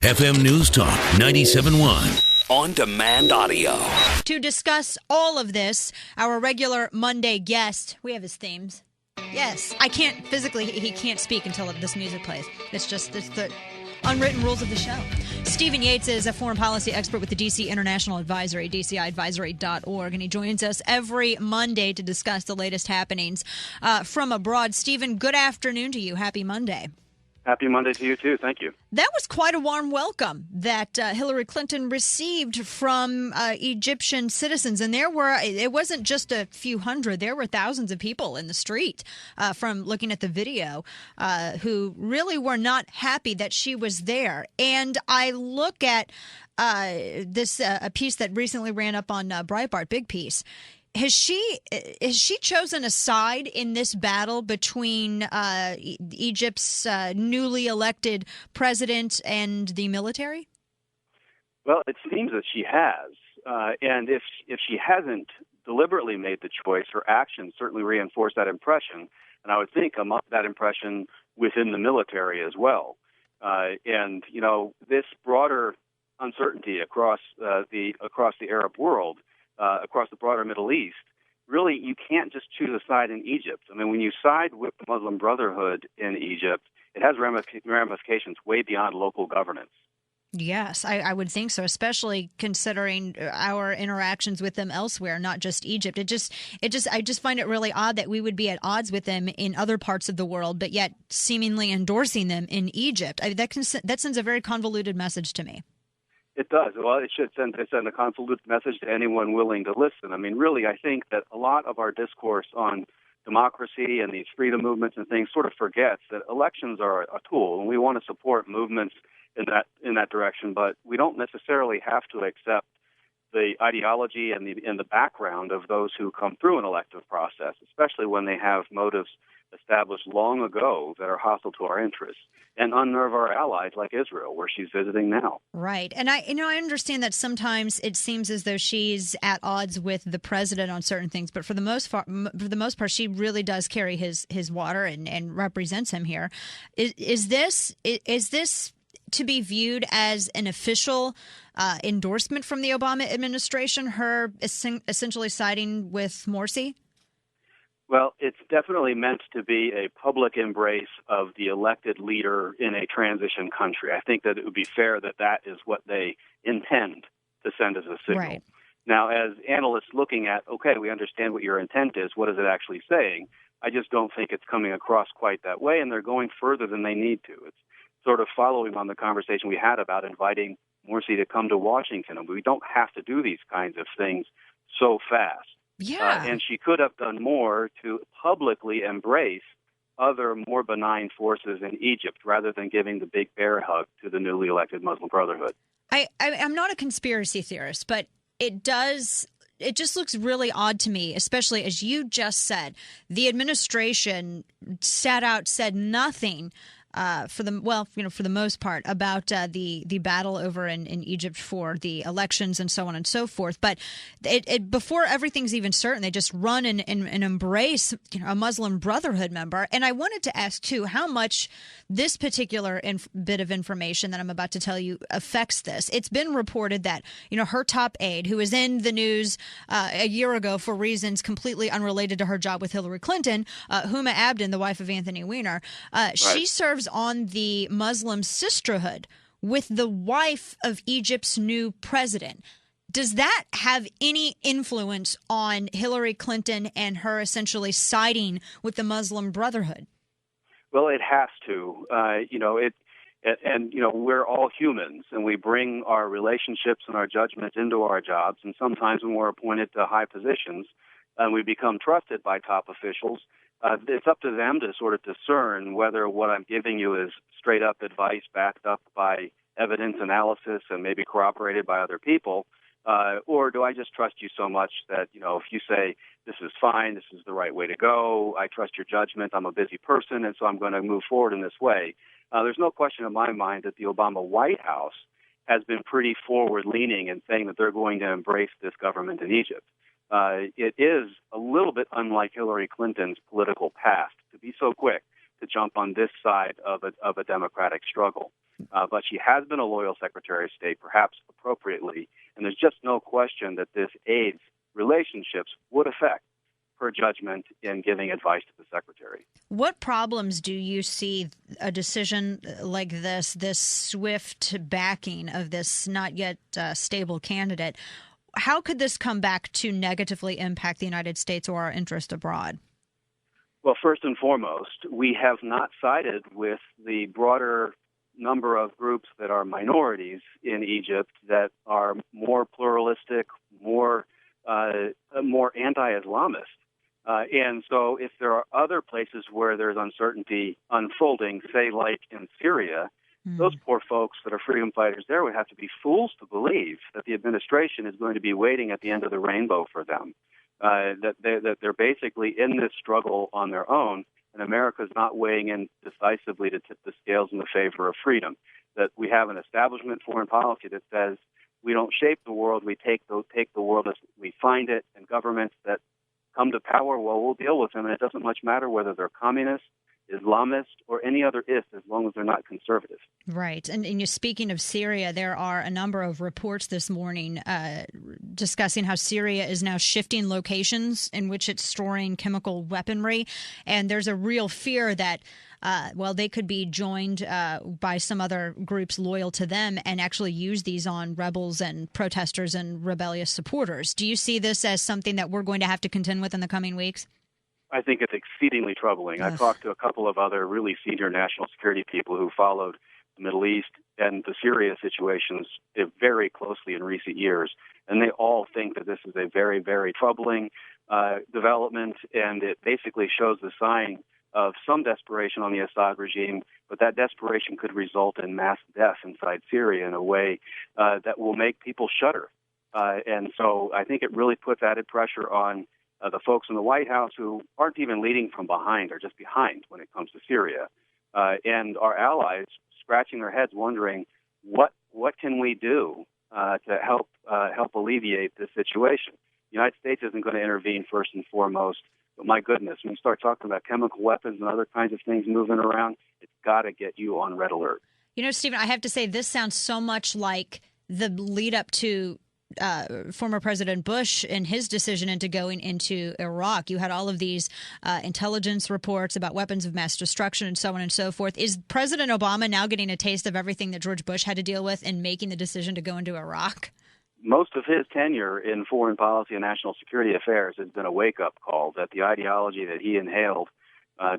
FM News Talk 97.1. On demand audio. To discuss all of this, our regular Monday guest, we have his themes. Yes, I can't physically, he can't speak until this music plays. It's the unwritten rules of the show. Stephen Yates is a foreign policy expert with the D.C. International Advisory, dciadvisory.org, and he joins us every Monday to discuss the latest happenings from abroad. Stephen, good afternoon to you. Happy Monday. Happy Monday to you, too. Thank you. That was quite a warm welcome that Hillary Clinton received from Egyptian citizens. And it wasn't just a few hundred. There were thousands of people in the street from looking at the video who really were not happy that she was there. And I look at this a piece that recently ran up on Breitbart, big piece. Has she chosen a side in this battle between Egypt's newly elected president and the military? Well, it seems that she has. And if she hasn't deliberately made the choice, her actions certainly reinforce that impression. And I would think that impression within the military as well. And, you know, this broader uncertainty across the Arab world, across the broader Middle East, really, you can't just choose a side in Egypt. I mean, when you side with the Muslim Brotherhood in Egypt, it has ramifications way beyond local governance. Yes, I would think so, especially considering our interactions with them elsewhere, not just Egypt. I just find it really odd that we would be at odds with them in other parts of the world, but yet seemingly endorsing them in Egypt. That sends a very convoluted message to me. It does. Well, it should send a convoluted message to anyone willing to listen. I mean, really, I think that a lot of our discourse on democracy and these freedom movements and things sort of forgets that elections are a tool, and we want to support movements in that direction, but we don't necessarily have to accept the ideology and the background of those who come through an elective process, especially when they have motives established long ago that are hostile to our interests and unnerve our allies like Israel, where she's visiting now. Right. And I understand that sometimes it seems as though she's at odds with the president on certain things, but for the most part, she really does carry his water and represents him here. Is this to be viewed as an official endorsement from the Obama administration, her essentially siding with Morsi? Well, it's definitely meant to be a public embrace of the elected leader in a transition country. I think that it would be fair that is what they intend to send as a signal. Right. Now, as analysts looking at, okay, we understand what your intent is, what is it actually saying? I just don't think it's coming across quite that way, and they're going further than they need to. It's sort of following on the conversation we had about inviting Morsi to come to Washington. We don't have to do these kinds of things so fast. Yeah. And she could have done more to publicly embrace other more benign forces in Egypt rather than giving the big bear hug to the newly elected Muslim Brotherhood. I'm not a conspiracy theorist, but it just looks really odd to me, especially as you just said. The administration said nothing for the most part, about the battle over in Egypt for the elections and so on and so forth. But before everything's even certain, they just run and embrace a Muslim Brotherhood member. And I wanted to ask, too, how much this particular bit of information that I'm about to tell you affects this. It's been reported that, her top aide, who was in the news a year ago for reasons completely unrelated to her job with Hillary Clinton, Huma Abedin, the wife of Anthony Weiner, she serves on the Muslim Sisterhood with the wife of Egypt's new president. Does that have any influence on Hillary Clinton and her essentially siding with the Muslim Brotherhood? Well, it has to. We're all humans, and we bring our relationships and our judgments into our jobs. And sometimes when we're appointed to high positions and we become trusted by top officials, it's up to them to sort of discern whether what I'm giving you is straight up advice backed up by evidence analysis and maybe corroborated by other people, or do I just trust you so much that, if you say this is fine, this is the right way to go, I trust your judgment, I'm a busy person, and so I'm going to move forward in this way. There's no question in my mind that the Obama White House has been pretty forward-leaning in saying that they're going to embrace this government in Egypt. It is a little bit unlike Hillary Clinton's political past to be so quick to jump on this side of a democratic struggle. But she has been a loyal Secretary of State, perhaps appropriately, and there's just no question that this aids relationships would affect her judgment in giving advice to the Secretary. What problems do you see a decision like this swift backing of this not yet stable candidate? How could this come back to negatively impact the United States or our interest abroad? Well, first and foremost, we have not sided with the broader number of groups that are minorities in Egypt that are more pluralistic, more anti-Islamist. And so if there are other places where there's uncertainty unfolding, say like in Syria, those poor folks that are freedom fighters there would have to be fools to believe that the administration is going to be waiting at the end of the rainbow for them, that they're basically in this struggle on their own, and America is not weighing in decisively to tip the scales in the favor of freedom, that we have an establishment foreign policy that says we don't shape the world, we take the world as we find it, and governments that come to power, well, we'll deal with them, and it doesn't much matter whether they're communist, Islamist, or any other as long as they're not conservative. Right. And you're speaking of Syria, there are a number of reports this morning discussing how Syria is now shifting locations in which it's storing chemical weaponry. And there's a real fear that, they could be joined by some other groups loyal to them and actually use these on rebels and protesters and rebellious supporters. Do you see this as something that we're going to have to contend with in the coming weeks? I think it's exceedingly troubling. I've talked to a couple of other really senior national security people who followed the Middle East and the Syria situations very closely in recent years, and they all think that this is a very, very troubling development, and it basically shows the sign of some desperation on the Assad regime, but that desperation could result in mass death inside Syria in a way that will make people shudder. And so I think it really puts added pressure on the folks in the White House who aren't even leading from behind, or just behind when it comes to Syria, and our allies scratching their heads wondering what can we do to help alleviate this situation. The United States isn't going to intervene first and foremost, but my goodness, when you start talking about chemical weapons and other kinds of things moving around, it's got to get you on red alert. You know, Stephen, I have to say this sounds so much like the lead up to former President Bush and his decision into going into Iraq. You had all of these intelligence reports about weapons of mass destruction and so on and so forth. Is President Obama now getting a taste of everything that George Bush had to deal with in making the decision to go into Iraq? Most of his tenure in foreign policy and national security affairs has been a wake-up call that the ideology that he inhaled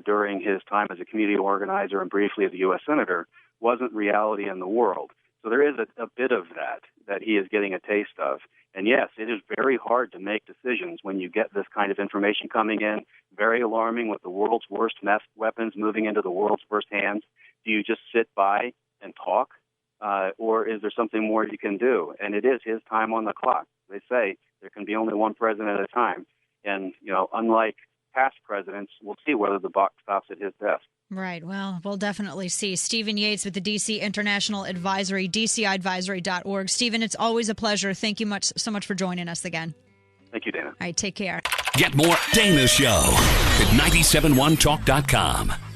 during his time as a community organizer and briefly as a U.S. Senator wasn't reality in the world. So there is a bit of that he is getting a taste of. And yes, it is very hard to make decisions when you get this kind of information coming in, very alarming with the world's worst weapons moving into the world's worst hands. Do you just sit by and talk? Or is there something more you can do? And it is his time on the clock. They say there can be only one president at a time. And, unlike past presidents, we'll see whether the buck stops at his desk. Right. Well, we'll definitely see. Stephen Yates with the DC International Advisory, DCAdvisory.org. Stephen, it's always a pleasure. Thank you so much for joining us again. Thank you, Dana. All right, take care. Get more Dana Show at 971talk.com.